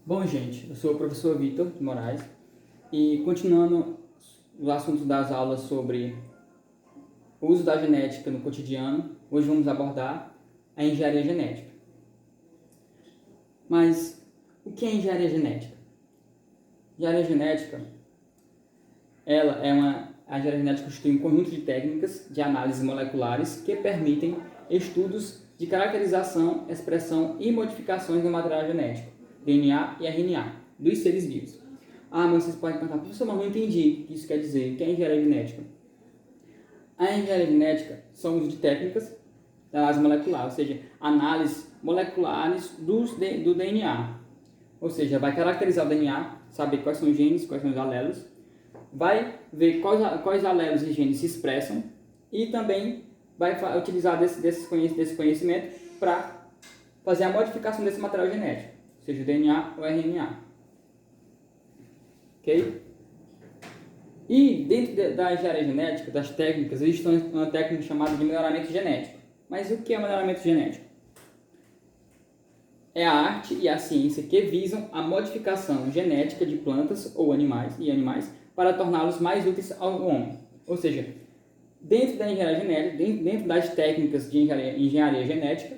Bom, gente, eu sou o professor Vitor de Moraes e continuando os assuntos das aulas sobre o uso da genética no cotidiano, hoje vamos abordar a engenharia genética. Mas o que é engenharia genética? Engenharia genética, a engenharia genética constitui um conjunto de técnicas de análise moleculares que permitem estudos de caracterização, expressão e modificações do material genético, DNA e RNA, dos seres vivos. Mas vocês podem perguntar, professor, mas não entendi o que isso quer dizer. O que é engenharia genética? A engenharia genética são o uso de técnicas de análise molecular, ou seja, análises moleculares do DNA. Ou seja, vai caracterizar o DNA, saber quais são os genes, quais são os alelos, vai ver quais alelos e genes se expressam e também vai utilizar desse conhecimento para fazer a modificação desse material genético, seja o DNA ou RNA. Ok? E dentro da engenharia genética, das técnicas, existe uma técnica chamada de melhoramento genético. Mas o que é melhoramento genético? É a arte e a ciência que visam a modificação genética de plantas ou animais para torná-los mais úteis ao homem. Ou seja, dentro da engenharia genética, dentro das técnicas de engenharia genética,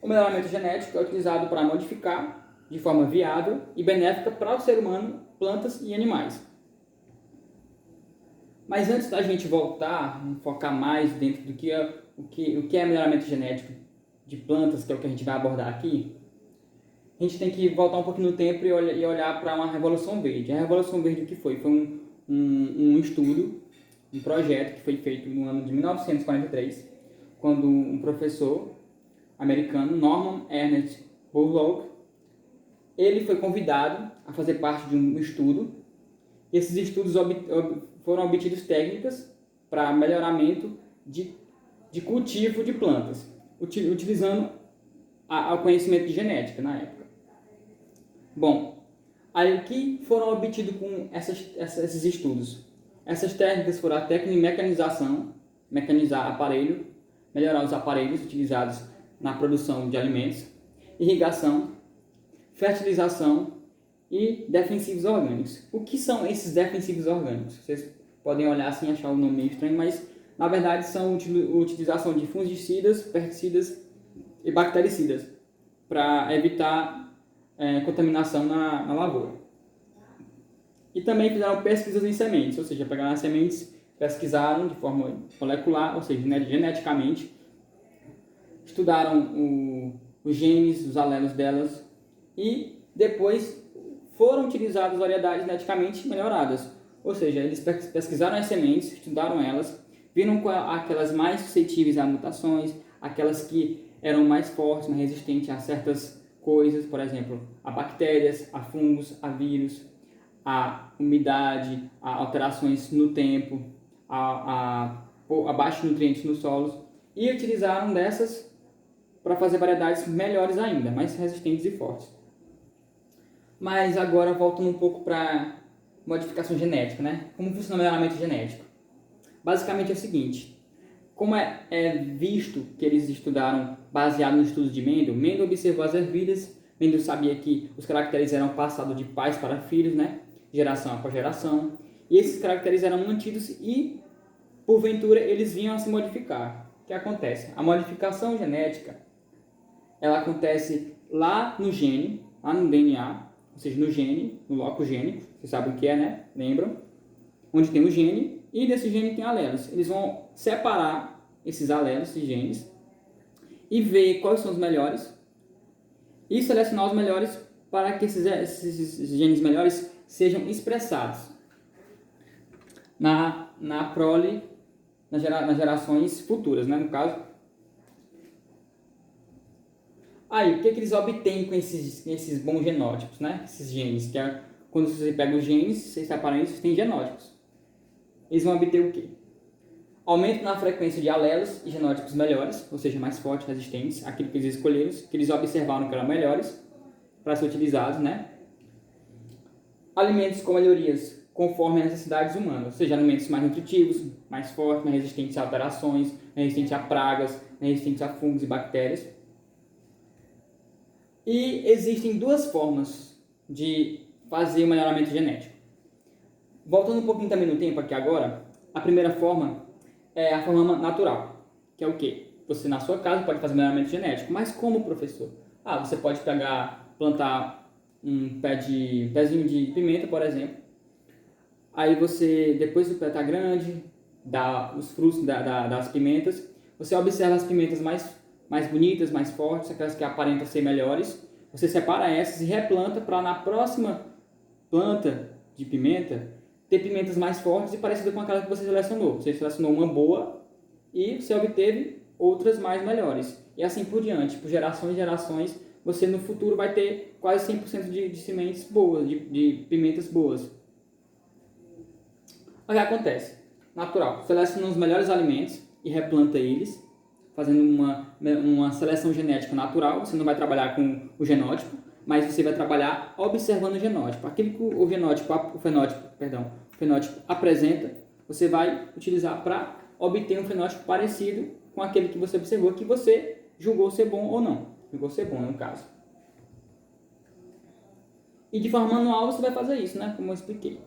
o melhoramento genético é utilizado para modificar de forma viável e benéfica para o ser humano, plantas e animais. Mas antes da gente voltar, focar mais dentro do que é melhoramento genético de plantas, que é o que a gente vai abordar aqui, a gente tem que voltar um pouquinho no tempo e olhar para uma Revolução Verde. A Revolução Verde o que foi? Foi um estudo, um projeto que foi feito no ano de 1943, quando um professor americano, Norman Ernest Borlaug, ele foi convidado a fazer parte de um estudo. E esses estudos foram obtidos técnicas para melhoramento de cultivo de plantas, utilizando o conhecimento de genética na época. Bom, aí o que foram obtidos com esses estudos? Essas técnicas foram a técnica de mecanização, mecanizar aparelho, melhorar os aparelhos utilizados na produção de alimentos, irrigação, fertilização e defensivos orgânicos. O que são esses defensivos orgânicos? Vocês podem olhar assim e achar o nome meio estranho, mas na verdade são a utilização de fungicidas, pesticidas e bactericidas para evitar contaminação na lavoura. E também fizeram pesquisas em sementes, ou seja, pegaram as sementes, pesquisaram de forma molecular, ou seja, geneticamente, estudaram os genes, os alelos delas e depois foram utilizadas variedades geneticamente melhoradas. Ou seja, eles pesquisaram as sementes, estudaram elas, viram aquelas mais suscetíveis a mutações, aquelas que eram mais fortes, mais resistentes a certas coisas, por exemplo, a bactérias, a fungos, a vírus, a umidade, a alterações no tempo, a baixos nutrientes nos solos, e utilizaram dessas para fazer variedades melhores ainda, mais resistentes e fortes. Mas agora voltando um pouco para modificação genética, né? Como funciona o melhoramento genético? Basicamente é o seguinte: como é visto que eles estudaram baseado no estudo de Mendel observou as ervilhas, Mendel sabia que os caracteres eram passados de pais para filhos, né? Geração após geração, e esses caracteres eram mantidos e, porventura, eles vinham a se modificar. O que acontece? A modificação genética, ela acontece lá no gene, lá no DNA, ou seja, no gene, no loco gênico, vocês sabem o que é, né? Lembram? Onde tem o gene, e desse gene tem alelos. Eles vão separar esses alelos, esses genes, e ver quais são os melhores, e selecionar os melhores para que esses genes melhores sejam expressados na prole, nas gerações futuras, né? No caso. Aí, o que eles obtêm com esses bons genótipos, né? Esses genes, que é quando você pega os genes, vocês separam isso, tem genótipos. Eles vão obter o quê? Aumento na frequência de alelos e genótipos melhores, ou seja, mais fortes, resistentes, aquilo que eles escolheram, que eles observaram que eram melhores para ser utilizados, né? Alimentos com melhorias conforme as necessidades humanas, ou seja, alimentos mais nutritivos, mais fortes, mais resistentes a alterações, mais resistentes a pragas, mais resistentes a fungos e bactérias. E existem duas formas de fazer o melhoramento genético. Voltando um pouquinho também no tempo aqui agora, a primeira forma é a forma natural, que é o quê? Você na sua casa pode fazer melhoramento genético, mas como, professor? Você pode plantar um pezinho de pimenta, por exemplo. Aí você, depois do pé está grande, dá os frutos das pimentas, você observa as pimentas mais bonitas, mais fortes, aquelas que aparentam ser melhores. Você separa essas e replanta para na próxima planta de pimenta ter pimentas mais fortes e parecidas com aquela que você selecionou. Você selecionou uma boa e você obteve outras mais melhores. E assim por diante, por gerações e gerações, você no futuro vai ter quase 100% de sementes boas, de pimentas boas. O que acontece? Natural, seleciona os melhores alimentos e replanta eles, fazendo uma seleção genética natural. Você não vai trabalhar com o genótipo, mas você vai trabalhar observando o genótipo. Aquilo que o fenótipo apresenta, você vai utilizar para obter um fenótipo parecido com aquele que você observou, que você julgou ser bom ou não. Julgou ser bom, no caso. E de forma manual você vai fazer isso, né? Como eu expliquei.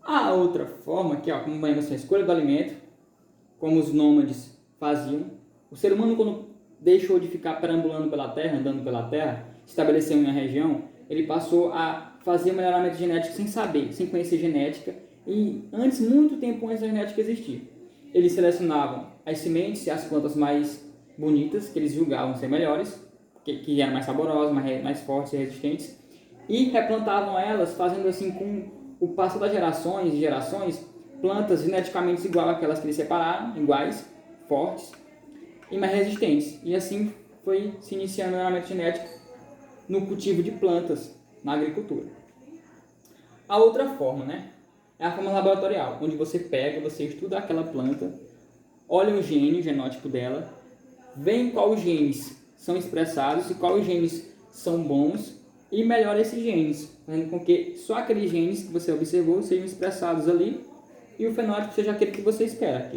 A outra forma, que é como a escolha do alimento, como os nômades faziam. O ser humano, quando deixou de ficar perambulando pela terra, andando pela terra, estabeleceu uma região, ele passou a fazer melhoramento genético sem saber, sem conhecer genética, e muito tempo antes da genética existir. Eles selecionavam as sementes e as plantas mais bonitas, que eles julgavam ser melhores, que eram mais saborosas, mais fortes e resistentes, e replantavam elas, fazendo assim com o passo das gerações e gerações, plantas geneticamente iguais àquelas que eles separaram, iguais, fortes e mais resistentes. E assim foi se iniciando o melhoramento genético no cultivo de plantas na agricultura. A outra forma, né, é a forma laboratorial, onde você estuda aquela planta, olha o genótipo dela, vê quais genes são expressados e quais genes são bons e melhora esses genes, fazendo com que só aqueles genes que você observou sejam expressados ali e o fenótipo seja aquele que você espera.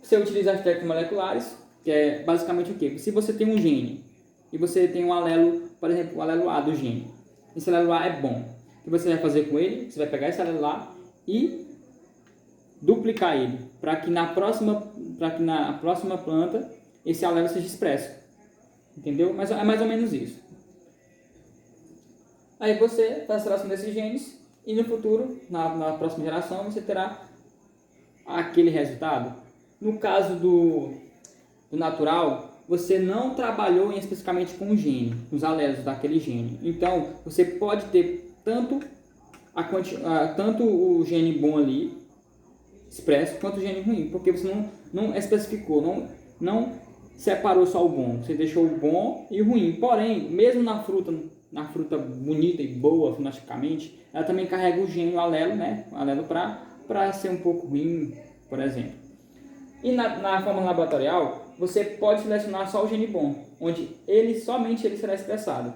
Você utiliza as técnicas moleculares, que é basicamente o quê? Se você tem um gene e você tem um alelo, por exemplo, o alelo A do gene, esse alelo A é bom, o que você vai fazer com ele? Você vai pegar esse alelo A e duplicar ele, para que na próxima planta esse alelo seja expresso. Entendeu? Mas é mais ou menos isso. Aí você faz a seleção desses genes e no futuro, na próxima geração, você terá aquele resultado. No caso do natural, você não trabalhou especificamente com o gene, os alelos daquele gene. Então, você pode ter tanto o gene bom ali, expresso, quanto o gene ruim, porque você não especificou, não separou só o bom, você deixou o bom e o ruim. Porém, mesmo na fruta bonita e boa, fenoticamente, ela também carrega o gene, o alelo, né? O alelo para ser um pouco ruim, por exemplo. E na forma laboratorial, você pode selecionar só o gene bom, onde somente ele será expressado.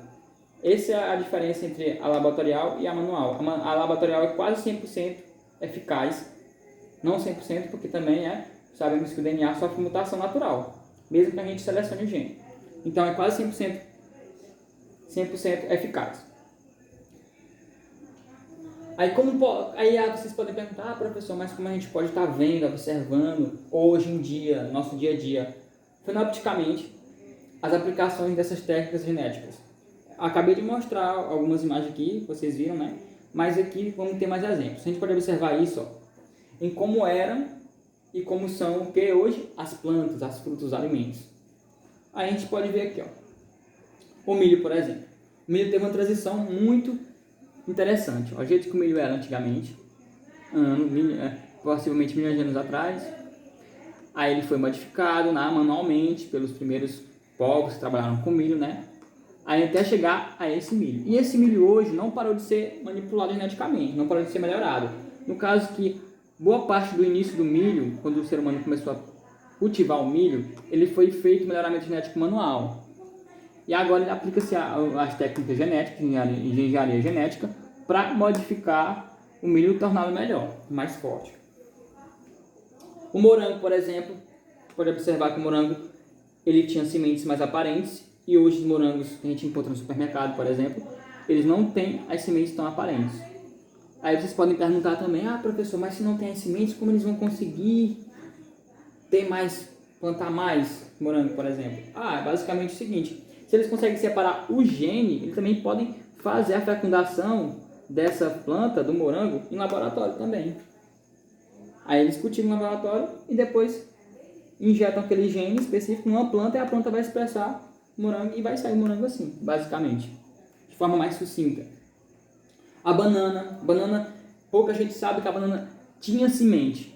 Essa é a diferença entre a laboratorial e a manual. A laboratorial é quase 100% eficaz, não 100%, porque também sabemos que o DNA sofre mutação natural, mesmo que a gente selecione o gene. Então é quase 100% eficaz. Aí vocês podem perguntar, professor, mas como a gente pode estar vendo, observando, hoje em dia, no nosso dia a dia, fenotipicamente, as aplicações dessas técnicas genéticas. Acabei de mostrar algumas imagens aqui, vocês viram, né? Mas aqui vamos ter mais exemplos. A gente pode observar isso, em como eram e como são o que hoje as plantas, as frutas, os alimentos. Aí a gente pode ver aqui, o milho, por exemplo. O milho teve uma transição muito interessante. O jeito que o milho era antigamente, possivelmente milhões de anos atrás. Aí ele foi modificado manualmente pelos primeiros povos que trabalharam com milho, né? Aí até chegar a esse milho. E esse milho hoje não parou de ser manipulado geneticamente, não parou de ser melhorado. No caso que boa parte do início do milho, quando o ser humano começou a cultivar o milho, ele foi feito melhoramento genético manual. E agora ele aplica-se às técnicas genéticas, engenharia genética, para modificar o milho e torná-lo melhor, mais forte. O morango, por exemplo, pode observar que o morango ele tinha sementes mais aparentes E hoje os morangos que a gente encontra no supermercado, por exemplo, eles não têm as sementes tão aparentes. Aí vocês podem perguntar também, professor, mas se não tem as sementes, como eles vão conseguir plantar mais morango, por exemplo? É basicamente o seguinte, se eles conseguem separar o gene, eles também podem fazer a fecundação dessa planta, do morango, em laboratório também. Aí eles cultivam no laboratório e depois injetam aquele gene específico numa planta e a planta vai expressar morango e vai sair morango assim, basicamente, de forma mais sucinta. A banana, pouca gente sabe que a banana tinha semente,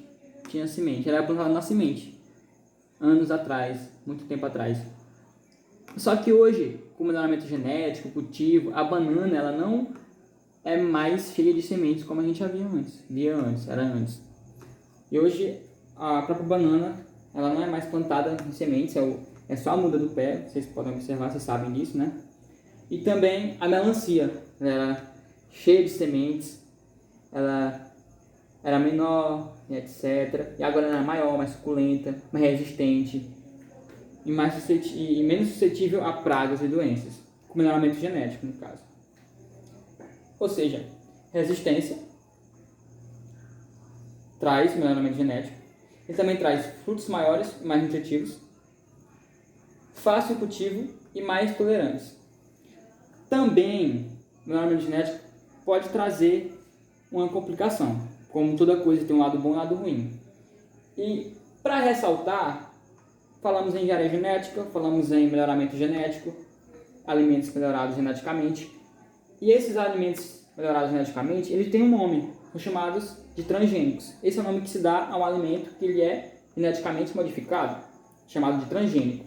ela era plantada na semente, anos atrás, muito tempo atrás. Só que hoje, com o melhoramento genético, cultivo, a banana ela não é mais cheia de sementes como a gente era antes. E hoje a própria banana ela não é mais plantada em sementes, é só a muda do pé, vocês podem observar, vocês sabem disso, né? E também a melancia, ela era cheia de sementes, ela era menor, etc. E agora ela é maior, mais suculenta, mais resistente e menos suscetível a pragas e doenças, com melhoramento genético, no caso. Ou seja, resistência traz melhoramento genético, ele também traz frutos maiores e mais nutritivos, fácil cultivo e mais tolerantes. Também, o melhoramento genético pode trazer uma complicação, como toda coisa tem um lado bom e um lado ruim. E, para ressaltar, falamos em engenharia genética, falamos em melhoramento genético, alimentos melhorados geneticamente, e esses alimentos melhorados geneticamente, eles têm um nome, são chamados de transgênicos. Esse é o nome que se dá ao alimento que ele é geneticamente modificado, chamado de transgênico.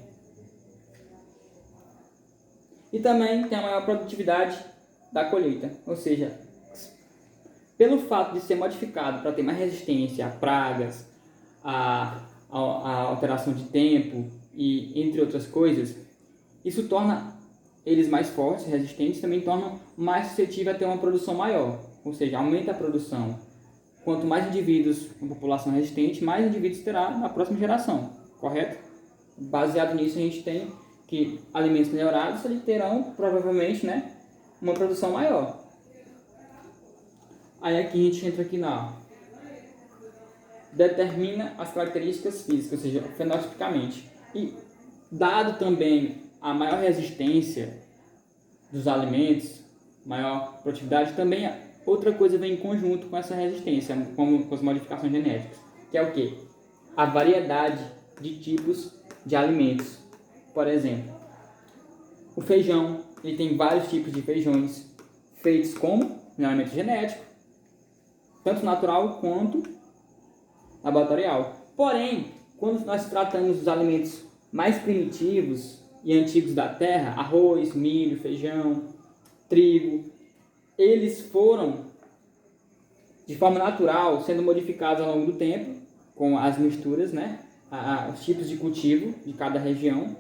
E também tem a maior produtividade da colheita, ou seja, pelo fato de ser modificado para ter mais resistência a pragas, a alteração de tempo e entre outras coisas, isso torna eles mais fortes, resistentes, também tornam mais suscetíveis a ter uma produção maior, ou seja, aumenta a produção. Quanto mais indivíduos, uma população resistente, mais indivíduos terá na próxima geração, correto? Baseado nisso, a gente tem que alimentos melhorados eles terão provavelmente, né, uma produção maior. Aí aqui a gente entra aqui na determina as características físicas, ou seja, fenotipicamente. E dado também a maior resistência dos alimentos, maior produtividade, também outra coisa vem em conjunto com essa resistência, como com as modificações genéticas, que é o quê? A variedade de tipos de alimentos. Por exemplo, o feijão, ele tem vários tipos de feijões feitos como melhoramento genético, tanto natural quanto laboratorial. Porém, quando nós tratamos dos alimentos mais primitivos e antigos da terra, arroz, milho, feijão, trigo, eles foram de forma natural sendo modificados ao longo do tempo com as misturas, né, os tipos de cultivo de cada região,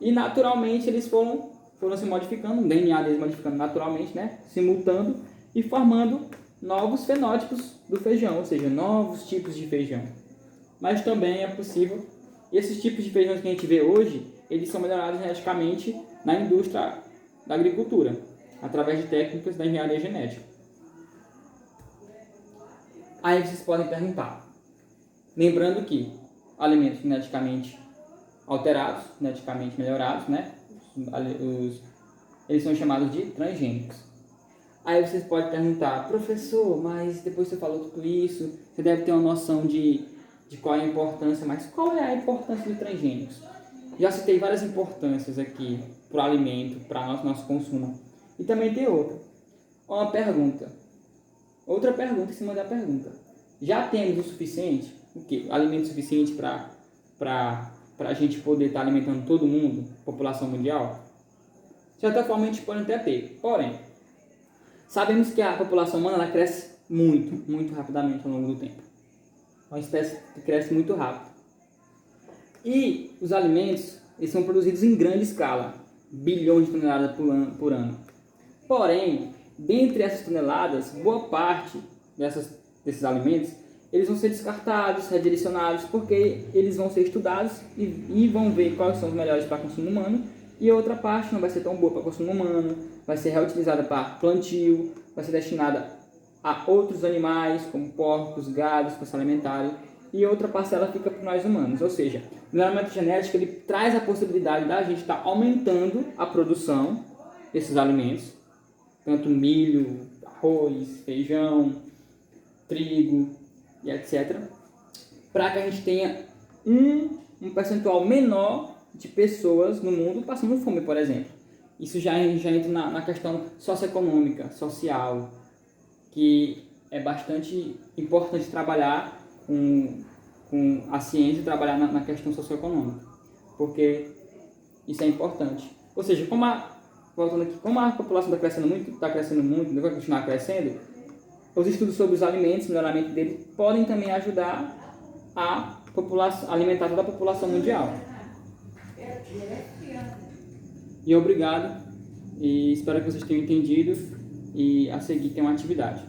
e naturalmente eles foram se modificando, o DNA deles modificando naturalmente, né, se mutando e formando novos fenótipos do feijão, ou seja, novos tipos de feijão. Mas também é possível, esses tipos de feijão que a gente vê hoje, eles são melhorados geneticamente na indústria da agricultura, através de técnicas da engenharia genética. Aí vocês podem perguntar, lembrando que alimentos geneticamente alterados, geneticamente melhorados, né, eles são chamados de transgênicos. Aí vocês podem perguntar, professor, mas depois você falou tudo isso, você deve ter uma noção de qual é a importância, mas qual é a importância dos transgênicos? Já citei várias importâncias aqui para o alimento, para nosso consumo. E também tem outra. Outra pergunta em cima da pergunta. Já temos o suficiente? O quê? Alimento suficiente para a gente poder estar alimentando todo mundo, população mundial? De certa forma a gente pode até ter. Porém, sabemos que a população humana ela cresce muito, muito rapidamente ao longo do tempo. É uma espécie que cresce muito rápido. E os alimentos eles são produzidos em grande escala, bilhões de toneladas por ano. Porém, dentre essas toneladas, boa parte desses alimentos eles vão ser descartados, redirecionados, porque eles vão ser estudados e vão ver quais são os melhores para consumo humano e outra parte não vai ser tão boa para consumo humano, vai ser reutilizada para plantio, vai ser destinada a outros animais, como porcos, gados, para se alimentarem, e outra parcela fica para nós humanos. Ou seja, o melhoramento genético ele traz a possibilidade da gente estar aumentando a produção desses alimentos, tanto milho, arroz, feijão, trigo e etc., para que a gente tenha um percentual menor de pessoas no mundo passando fome, por exemplo. Isso já entra na questão socioeconômica, social, que é bastante importante trabalhar com a ciência e trabalhar na questão socioeconômica, porque isso é importante. Ou seja, voltando aqui, como a população está crescendo muito, vai continuar crescendo, os estudos sobre os alimentos, o melhoramento deles, podem também ajudar a alimentar toda a população mundial. E obrigado, e espero que vocês tenham entendido e a seguir tem uma atividade.